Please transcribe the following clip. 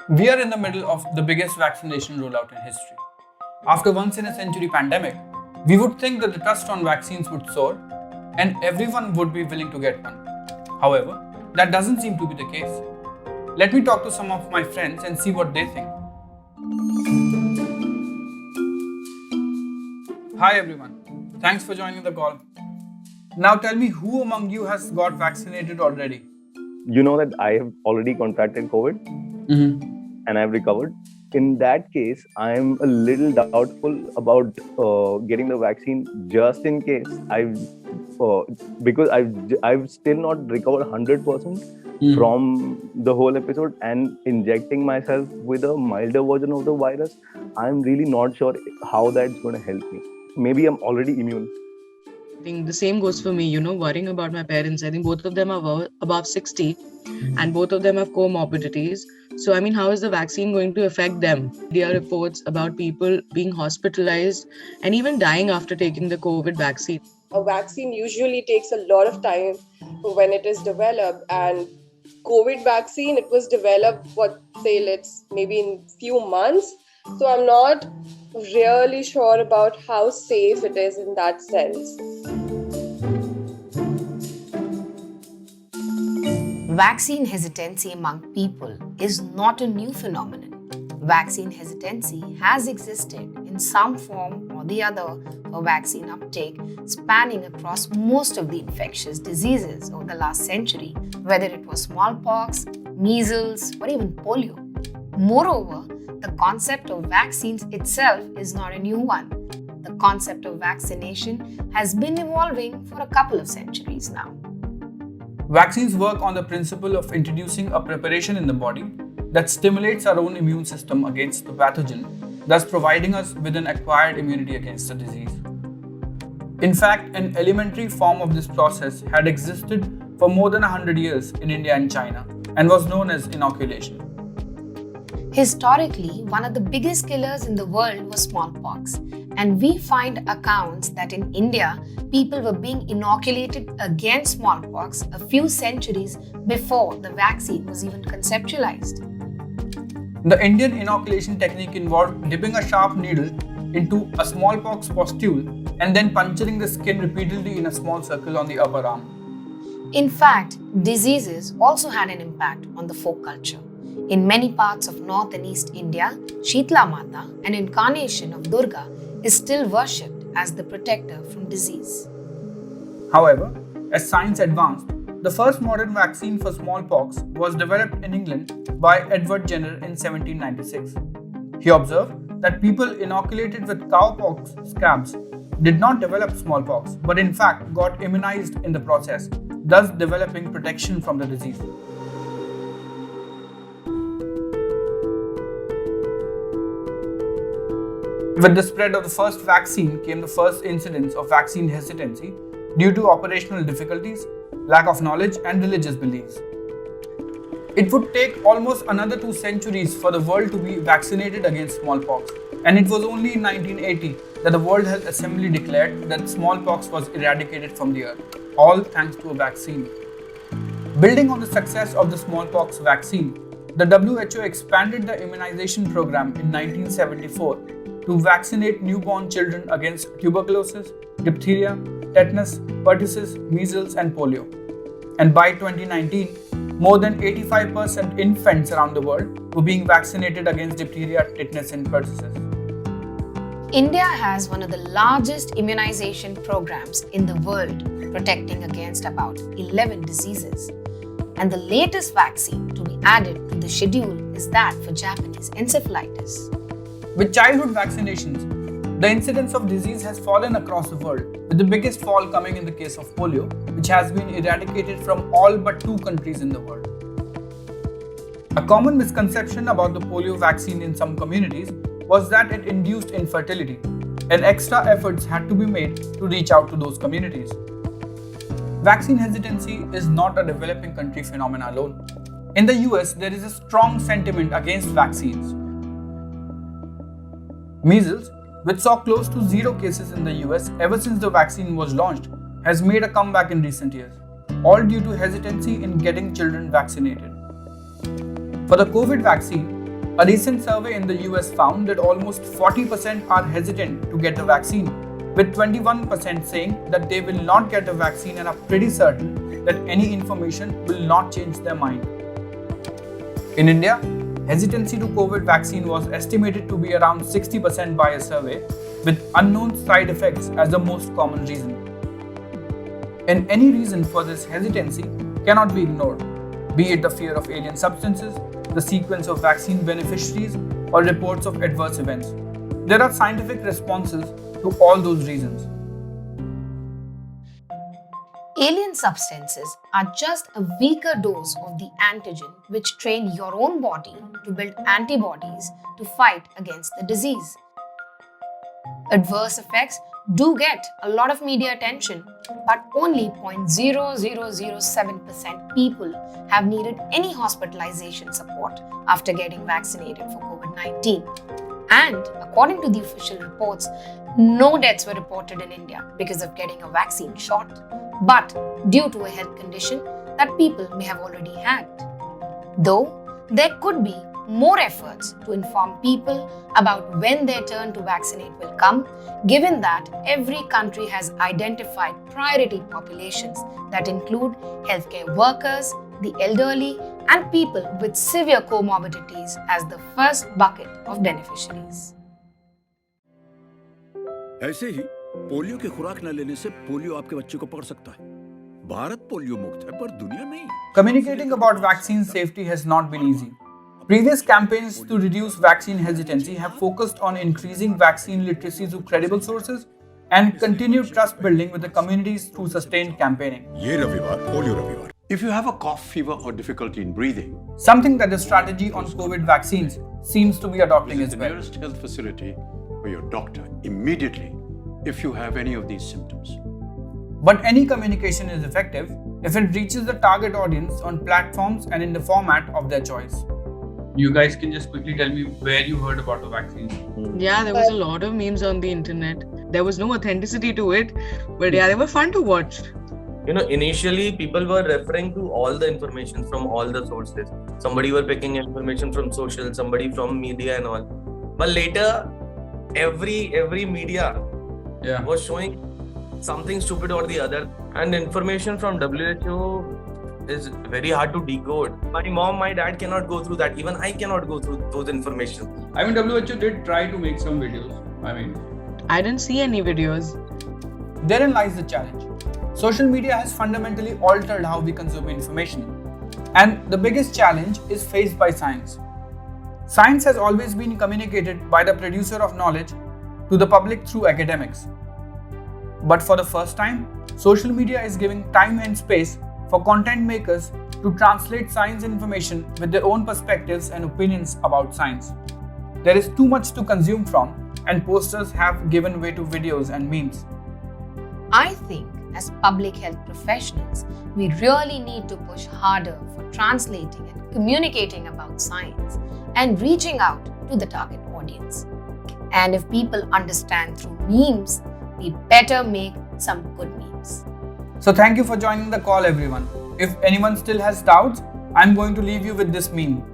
We are in the middle of the biggest vaccination rollout in history. After once in a century pandemic, we would think that the trust on vaccines would soar and everyone would be willing to get one. However, that doesn't seem to be the case. Let me talk to some of my friends and see what they think. Hi everyone. Thanks for joining the call. Now tell me, who among you has got vaccinated already? You know that I have already contracted COVID and I've recovered. In that case, I'm a little doubtful about getting the vaccine just in case. Because I've still not recovered 100% from the whole episode, and injecting myself with a milder version of the virus, I'm really not sure how that's going to help me. Maybe I'm already immune. I think the same goes for me, worrying about my parents. I think both of them are above 60 and both of them have comorbidities. So, how is the vaccine going to affect them? There are reports about people being hospitalized and even dying after taking the COVID vaccine. A vaccine usually takes a lot of time when it is developed, and COVID vaccine, it was developed, maybe in few months. So I'm not really sure about how safe it is in that sense. Vaccine hesitancy among people is not a new phenomenon. Vaccine hesitancy has existed in some form or the other for vaccine uptake, spanning across most of the infectious diseases over the last century, whether it was smallpox, measles, or even polio. Moreover, the concept of vaccines itself is not a new one. The concept of vaccination has been evolving for a couple of centuries now. Vaccines work on the principle of introducing a preparation in the body that stimulates our own immune system against the pathogen, thus providing us with an acquired immunity against the disease. In fact, an elementary form of this process had existed for more than 100 years in India and China and was known as inoculation. Historically, one of the biggest killers in the world was smallpox, and we find accounts that in India, people were being inoculated against smallpox a few centuries before the vaccine was even conceptualized. The Indian inoculation technique involved dipping a sharp needle into a smallpox pustule and then puncturing the skin repeatedly in a small circle on the upper arm. In fact, diseases also had an impact on the folk culture. In many parts of North and East India, Shitla Mata, an incarnation of Durga, is still worshipped as the protector from disease. However, as science advanced, the first modern vaccine for smallpox was developed in England by Edward Jenner in 1796. He observed that people inoculated with cowpox scabs did not develop smallpox, but in fact got immunized in the process, thus developing protection from the disease. With the spread of the first vaccine came the first incidents of vaccine hesitancy due to operational difficulties, lack of knowledge, and religious beliefs. It would take almost another 2 centuries for the world to be vaccinated against smallpox, and it was only in 1980 that the World Health Assembly declared that smallpox was eradicated from the earth, all thanks to a vaccine. Building on the success of the smallpox vaccine, the WHO expanded the immunization program in 1974 to vaccinate newborn children against tuberculosis, diphtheria, tetanus, pertussis, measles, and polio. And by 2019, more than 85% infants around the world were being vaccinated against diphtheria, tetanus, and pertussis. India has one of the largest immunization programs in the world, protecting against about 11 diseases. And the latest vaccine to be added to the schedule is that for Japanese encephalitis. With childhood vaccinations, the incidence of disease has fallen across the world, with the biggest fall coming in the case of polio, which has been eradicated from all but 2 countries in the world. A common misconception about the polio vaccine in some communities was that it induced infertility, and extra efforts had to be made to reach out to those communities. Vaccine hesitancy is not a developing country phenomenon alone. In the US, there is a strong sentiment against vaccines. Measles, which saw close to 0 cases in the US ever since the vaccine was launched, has made a comeback in recent years, all due to hesitancy in getting children vaccinated. For the COVID vaccine, A recent survey in the US found that almost 40% are hesitant to get the vaccine, with 21% saying that they will not get the vaccine and are pretty certain that any information will not change their mind. In India, hesitancy to COVID vaccine was estimated to be around 60% by a survey, with unknown side effects as the most common reason. And any reason for this hesitancy cannot be ignored, be it the fear of alien substances, the sequence of vaccine beneficiaries, or reports of adverse events. There are scientific responses to all those reasons. Alien substances are just a weaker dose of the antigen which train your own body to build antibodies to fight against the disease. Adverse effects do get a lot of media attention, but only 0.0007% people have needed any hospitalization support after getting vaccinated for COVID-19. And according to the official reports, no deaths were reported in India because of getting a vaccine shot, but due to a health condition that people may have already had. Though there could be more efforts to inform people about when their turn to vaccinate will come, given that every country has identified priority populations that include healthcare workers, the elderly, and people with severe comorbidities as the first bucket of beneficiaries. ऐसे ही polio की खुराक न लेने से polio आपके बच्चे को पकड़ सकता है। भारत पोलियो मुक्त है पर दुनिया नहीं। Communicating about vaccine safety has not been easy. Previous campaigns to reduce vaccine hesitancy have focused on increasing vaccine literacy through credible sources and continued trust building with the communities through sustained campaigning. ये रविवार polio रविवार। If you have a cough, fever, or difficulty in breathing, something that the strategy on COVID vaccines seems to be adopting as visit the well. nearest health facility or your doctor immediately if you have any of these symptoms. But any communication is effective if it reaches the target audience on platforms and in the format of their choice. You guys can just quickly tell me where you heard about the vaccine. Yeah, there was a lot of memes on the internet. There was no authenticity to it, but yeah, they were fun to watch. You know, initially people were referring to all the information from all the sources. Somebody were picking information from social, somebody from media and all. But later, every media was showing something stupid or the other. And information from WHO is very hard to decode. My mom, my dad cannot go through that. Even I cannot go through those information. I mean, WHO did try to make some videos. I didn't see any videos. Therein lies the challenge. Social media has fundamentally altered how we consume information. And the biggest challenge is faced by science. Science has always been communicated by the producer of knowledge to the public through academics. But for the first time, social media is giving time and space for content makers to translate science information with their own perspectives and opinions about science. There is too much to consume from, and posters have given way to videos and memes. I think as public health professionals, we really need to push harder for translating and communicating about science and reaching out to the target audience. And if people understand through memes, we better make some good memes. So thank you for joining the call, everyone. If anyone still has doubts, I'm going to leave you with this meme.